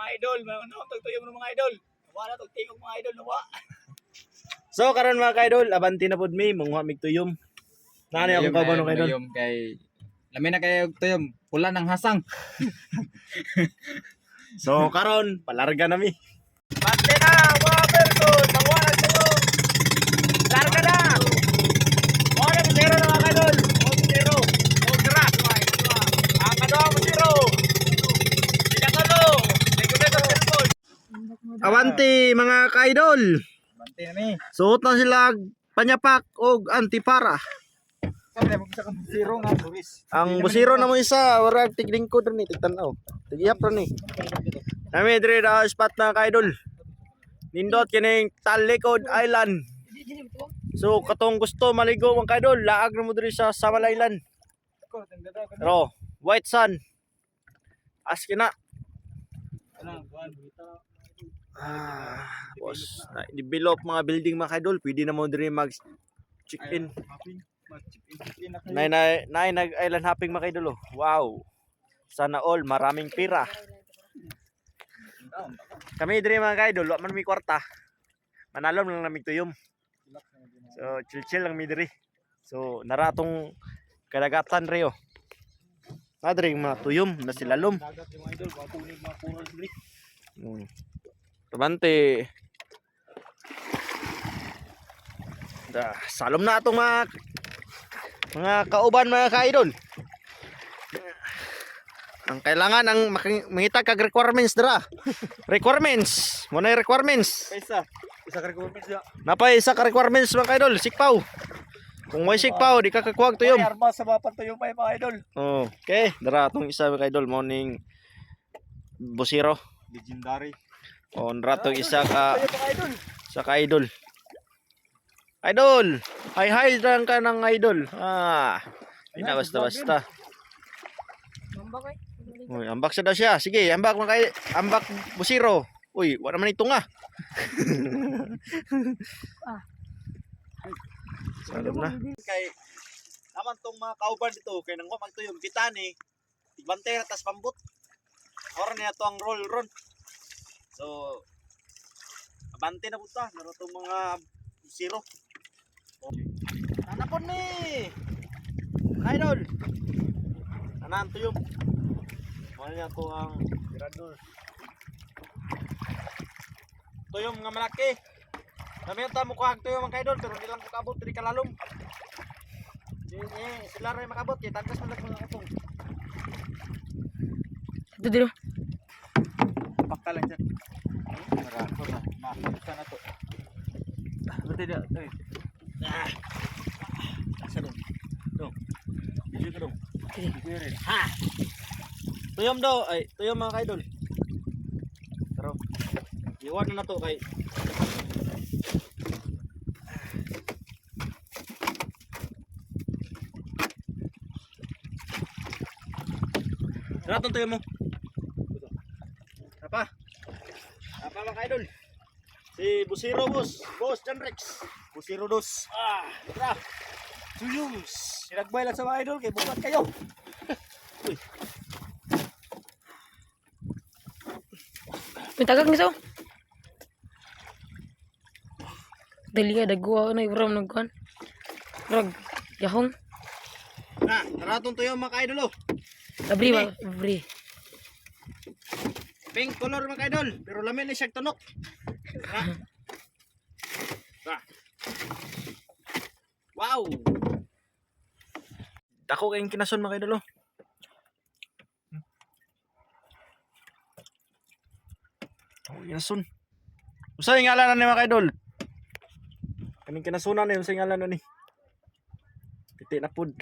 mga idol, tagtuyom ng mga idol. Wala tagtingog mga idol nawa. So karon mga kaidol, abanti na pud mi mungha mig tuyom. Nani akong kabanon kaidol. Tuyom kay lamin na kayo tuyom, pula ng hasang. So karon palarga na mi. Bante na, mga person, magwala kayo. Larga na. Wala mo zero na mga idol. Zero. Zero. Ang kadwa mo zero. Pinakalo. Regulate ang cellphone. Awanti mga kaidol. Bante na mi. Suot na sila panyapak og antipara. Sabi mo sa zero nga buwis. Ang busiro na mo isa, warag tiglingkod rin ni tigtanaw. Tigiyap rin ni. Nami diri na spot na kaidol. Nindot kining Talikod Island. So katong gusto maligo mga kaidol, laag na mo diri sa Samal Island. Pero white sun. Askina. Boss, na-develop mga building mga kaidol, pwede na mo diri mag check-in. Nay nag-island hopping mga kaidol. Wow. Sana all maraming pira. Kami diri mga kaidol, wa man mi kwarta. Manalom lang namig tuyom. So chill lang mi diri. So naratong kadagatan reo. Nadring mga tuyom na silalom. Dagat yung idol, mapunig mga puno diri. Tabante. Da, salom na atong mga kauban mga kaidol. Ang kailangan ang mangita kag requirements dira. Requirements. Mo na requirements. Isa ka requirements ya. Napay isa ka requirements mga kaidol, sikpaw. Kung may sikpaw, di ka kakuwag tuyom. May armas sa mga pantuyom pa mga idol. Oh, okay. Dara atong isa mga kaidol, morning busiro. Legendary. Oh, ratong isa ka Tayo mga idol. sa ka-idol. Idol! Hi lang ka ng idol. Hindi na basta-basta. Uy, ambak sa daw siya. Sige, ambak mo kay ambak busiro. Uy, wala naman ito nga. Salam na. Kay naman tong mga kauban dito kay nang magtuyom kita ni tigbantay na tas pambot. Ora niya to ang roll ron. So abante na puta naro tong mga zero. Nanapon ni. Idol. Anan tuyom. Wala niya to ang tirador. Tuyom nga malaki. Kami ta mo kuhag tuyom ang kaidol pero di lang ko kabot diri kalalom. Sila ray makabot kay tagkas man lang mga katong. Ito dito. Pakta lang dyan. Marako na. Makita na to. Buti na. Asa dong? Dong. Video ka dong. Video rin. Ha! Tuyom daw. Ay, tuyom mga kaidol. Pero, iwan na to kay Ratong tuyom mo. Apa mga kaidol? Si Busiro boss. Boss John Rex. Busiro dos. Tara! Tuyums! Sinagbay lang sa mga idol kay bukat kayo. Pintagak ni so. Dali ka dagwa na ibram nagkuan. Rag yahong. Ratong tuyom mga kaidol. Abri ba? Abri. Pink color mga kaidol. Pero lamin ni siya tunok. Wow! Dako kayong kinason mga kaidol. Kinason. Usa yung ngalan na ni mga kaidol? Kaning kinasunan na yung ngalan na ni. Piti na pud.